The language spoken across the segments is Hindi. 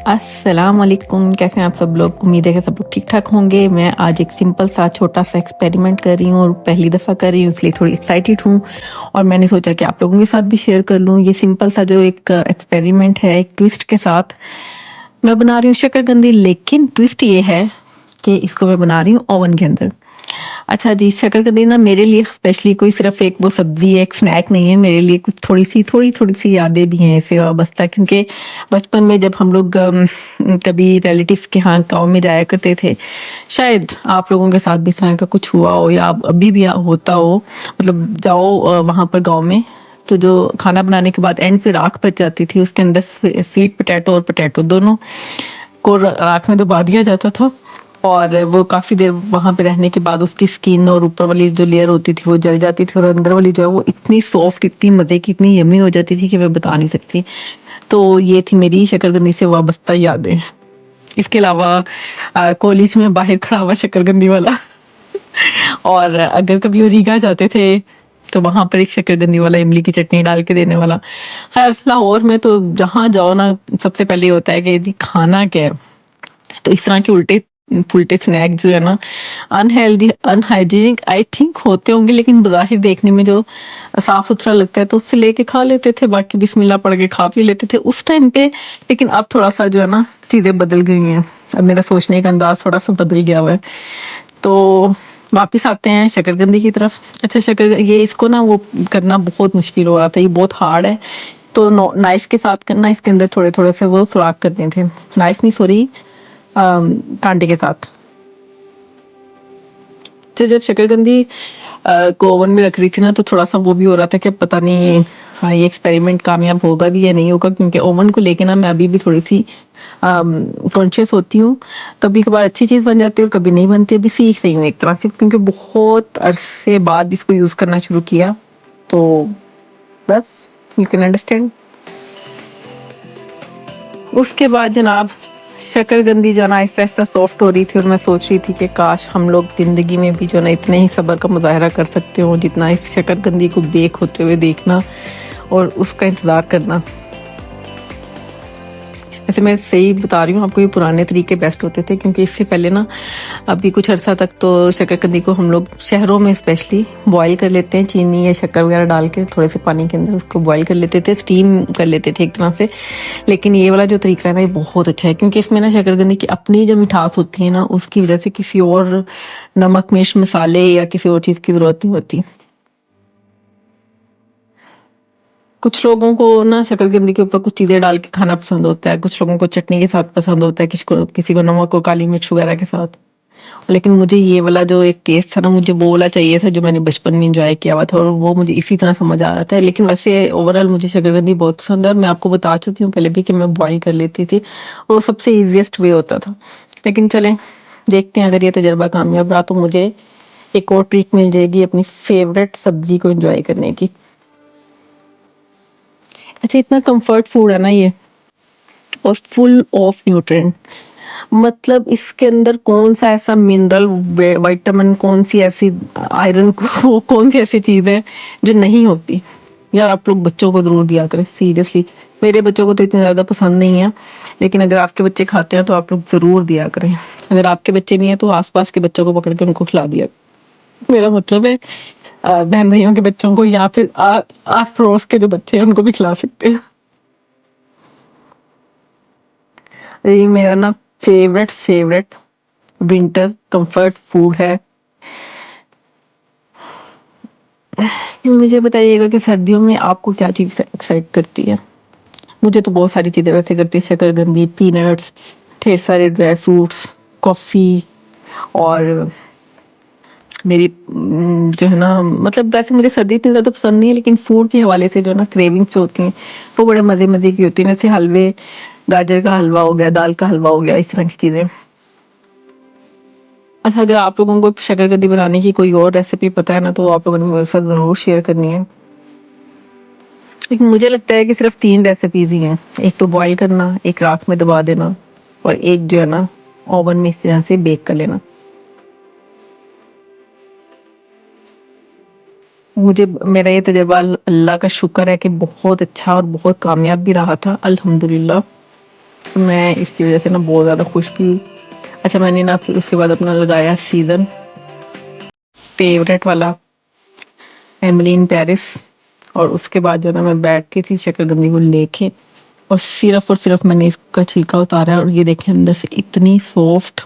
अस्सलाम वालेकुम। कैसे हैं आप सब लोग? उम्मीद है कि सब लोग ठीक ठाक होंगे। मैं आज एक सिंपल सा छोटा सा एक्सपेरिमेंट कर रही हूँ और पहली दफ़ा कर रही हूँ, इसलिए थोड़ी एक्साइटेड हूँ और मैंने सोचा कि आप लोगों के साथ भी शेयर कर लूँ। ये सिंपल सा जो एक एक्सपेरिमेंट है, एक ट्विस्ट के साथ मैं बना रही हूँ शकरकंदी, लेकिन ट्विस्ट ये है कि इसको मैं बना रही हूँ ओवन के अंदर। अच्छा जी, शकरकंदी ना मेरे लिए स्पेशली कोई सिर्फ एक वो सब्जी है, एक स्नैक नहीं है। मेरे लिए कुछ थोड़ी सी यादें भी हैं इससे वाबस्ता, क्योंकि बचपन में जब हम लोग कभी रिलेटिव्स के यहाँ गाँव में जाया करते थे, शायद आप लोगों के साथ भी इस तरह का कुछ हुआ हो या अभी भी होता हो। मतलब जाओ वहाँ पर गाँव में, तो जो खाना बनाने के बाद एंड पे राख बच जाती थी, उसके अंदर स्वीट पोटैटो और पोटैटो दोनों को राख में दबा दिया जाता था और वो काफ़ी देर वहाँ पे रहने के बाद उसकी स्किन और ऊपर वाली जो लेयर होती थी वो जल जाती थी और अंदर वाली जो है वो इतनी सॉफ्ट, इतनी मज़े की, इतनी यम्मी हो जाती थी कि मैं बता नहीं सकती। तो ये थी मेरी शकरकंदी से वाबस्ता यादें। इसके अलावा कॉलेज में बाहर खड़ा हुआ शकरकंदी वाला और अगर कभी वो रीगा जाते थे तो वहां पर एक शकरकंदी वाला इमली की चटनी डाल के देने वाला। खैर, लाहौर में तो जहाँ जाओ ना, सबसे पहले होता है कि जी खाना क्या है। तो इस तरह के उल्टे पुल्टे स्नैक जो है ना, अनहेल्दी अनहाइजीनिक आई थिंक होते होंगे, लेकिन बाहिर देखने में जो साफ सुथरा लगता है तो उससे लेके खा लेते थे, बाकी बिस्मिल्लाह पढ़ के खा पी लेते थे उस टाइम पे। लेकिन अब थोड़ा सा जो है ना, चीजें बदल गई हैं। अब मेरा सोचने का अंदाज थोड़ा सा बदल गया हुआ है। तो वापिस आते हैं शकरकंदी की तरफ। अच्छा, ये इसको ना वो करना बहुत मुश्किल हो रहा था, ये बहुत हार्ड है। तो नाइफ के साथ करना, इसके अंदर थोड़े थोड़े से वो सुराख करने थे। नाइफ नहीं, सॉरी, कांटे के साथ। तो जब शकरकंदी को ओवन में रख रही थी ना, तो थोड़ा सा वो भी हो रहा था कि पता नहीं हाँ ये एक्सपेरिमेंट कामयाब होगा भी या नहीं होगा, क्योंकि ओवन को लेके ना मैं अभी भी थोड़ी सी कॉन्शियस होती हूँ। कभी कभार अच्छी चीज़ बन जाती है और कभी नहीं बनती। अभी सीख रही हूँ एक तरह से, क्योंकि बहुत अरसे बाद इसको यूज़ करना शुरू किया। तो बस, यू कैन अंडरस्टैंड। उसके बाद जनाब, शकरकंदी जो है ना आहिस्ता आहिस्ता सॉफ्ट हो रही थी और मैं सोच रही थी कि काश हम लोग ज़िंदगी में भी जो है ना इतने ही सब्र का मुजाहरा कर सकते हो जितना इस शकरकंदी को बेक होते हुए देखना और उसका इंतज़ार करना। वैसे मैं सही बता रही हूँ आपको, ये पुराने तरीके बेस्ट होते थे, क्योंकि इससे पहले ना अभी कुछ अर्सा तक तो शकरकंदी को हम लोग शहरों में स्पेशली बॉईल कर लेते हैं, चीनी या शक्कर वगैरह डाल के थोड़े से पानी के अंदर उसको बॉईल कर लेते थे, स्टीम कर लेते थे एक तरह से। लेकिन ये वाला जो तरीका है ना, ये बहुत अच्छा है, क्योंकि इसमें ना शकरकंदी की अपनी जो मिठास होती है ना, उसकी वजह से किसी और नमक मिर्च मसाले या किसी और चीज़ की ज़रूरत नहीं होती। कुछ लोगों को ना शकरकंदी के ऊपर कुछ चीज़ें डाल के खाना पसंद होता है, कुछ लोगों को चटनी के साथ पसंद होता है, किसी को नमक और काली मिर्च वगैरह के साथ। लेकिन मुझे ये वाला जो एक टेस्ट था ना, मुझे वो वाला चाहिए था जो मैंने बचपन में एंजॉय किया हुआ था, और वो मुझे इसी तरह समझ आ रहा था। लेकिन वैसे ओवरऑल मुझे शकरकंदी बहुत पसंद है और मैं आपको बता चुकी हूँ पहले भी कि मैं बॉईल कर लेती थी, वो सबसे ईजिएस्ट वे होता था। लेकिन चलें, देखते हैं अगर ये तजर्बा कामयाब रहा तो मुझे एक और ट्रीट मिल जाएगी अपनी फेवरेट सब्जी को एंजॉय करने की। अच्छा, इतना कंफर्ट फूड है ना ये, और फुल ऑफ न्यूट्रिएंट। मतलब इसके अंदर कौन सा ऐसा मिनरल, विटामिन, कौन सी ऐसी आयरन कौन सी ऐसी चीज है जो नहीं होती। यार आप लोग बच्चों को जरूर दिया करें, सीरियसली। मेरे बच्चों को तो इतने ज्यादा पसंद नहीं है, लेकिन अगर आपके बच्चे खाते हैं तो आप लोग जरूर दिया करें। अगर आपके बच्चे नहीं है तो आसपास के बच्चों को पकड़ के उनको खिला दिया। मेरा मतलब है बहन भाइयों के बच्चों को, या फिर आस पड़ोस के जो बच्चे हैं उनको भी खिला सकते हैं। ये मेरा ना फेवरेट विंटर कंफर्ट फूड है। मुझे बताइएगा कि सर्दियों में आपको क्या चीज़ एक्साइट करती है? मुझे तो बहुत सारी चीज़ें वैसे करती है, शकरकंदी, पीनट्स, ढेर सारे ड्राई फ्रूट्स, कॉफ़ी, और मेरी जो है ना, मतलब वैसे मुझे सर्दी इतनी ज़्यादा पसंद नहीं है, लेकिन फूड के हवाले से जो है ना क्रेविंग्स होती हैं वो बड़े मज़े मज़े की होती हैं। जैसे हलवे, गाजर का हलवा हो गया, दाल का हलवा हो गया, इस तरह की चीज़ें। अच्छा, अगर आप लोगों को शकरकंदी बनाने की कोई और रेसिपी पता है ना, तो आप लोगों ने मेरे साथ ज़रूर शेयर करनी है। लेकिन मुझे लगता है कि सिर्फ 3 रेसिपीज़ ही हैं। एक तो बॉयल करना, एक राख में दबा देना, और एक जो है ना ओवन में इस तरह से बेक कर लेना। मुझे मेरा ये तजुर्बा अल्लाह का शुक्र है कि बहुत अच्छा और बहुत कामयाब भी रहा था, अल्हम्दुलिल्लाह। मैं इसकी वजह से ना बहुत ज़्यादा खुश भी हुई। अच्छा, मैंने ना फिर उसके बाद अपना लगाया सीज़न फेवरेट वाला एमिली इन पेरिस, और उसके बाद जो ना मैं बैठती थी शकरकंदी को लेके और सिर्फ मैंने इसका छिलका उतारा और ये देखें अंदर से इतनी सॉफ्ट,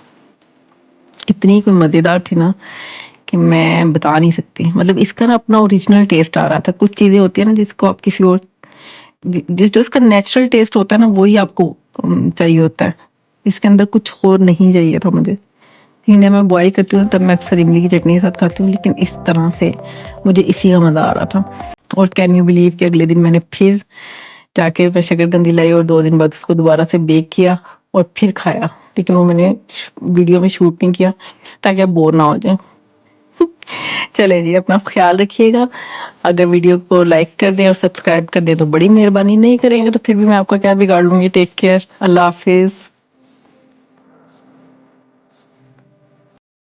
इतनी कोई मज़ेदार थी ना कि मैं बता नहीं सकती। मतलब इसका ना अपना ओरिजिनल टेस्ट आ रहा था। कुछ चीज़ें होती है ना जिसको आप किसी और जो इसका नेचुरल टेस्ट होता है ना वही आपको चाहिए होता है। इसके अंदर कुछ और नहीं चाहिए था मुझे। लेकिन जब मैं बॉयल करती हूँ तब मैं अक्सर इमली की चटनी के साथ खाती हूँ, लेकिन इस तरह से मुझे इसी का मज़ा आ रहा था। और कैन यू बिलीव कि अगले दिन मैंने फिर जाके मैं शकरकंदी लाई और 2 दिन बाद उसको दोबारा से बेक किया और फिर खाया। लेकिन वो मैंने वीडियो में शूट नहीं किया ताकि आप बोर ना हो जाए। चले जी, अपना ख्याल रखिएगा। अगर वीडियो को लाइक कर दें और सब्सक्राइब कर दें तो बड़ी मेहरबानी, नहीं करेंगे तो फिर भी मैं आपका क्या बिगाड़ लूंगी। टेक केयर, अल्लाह हाफिज।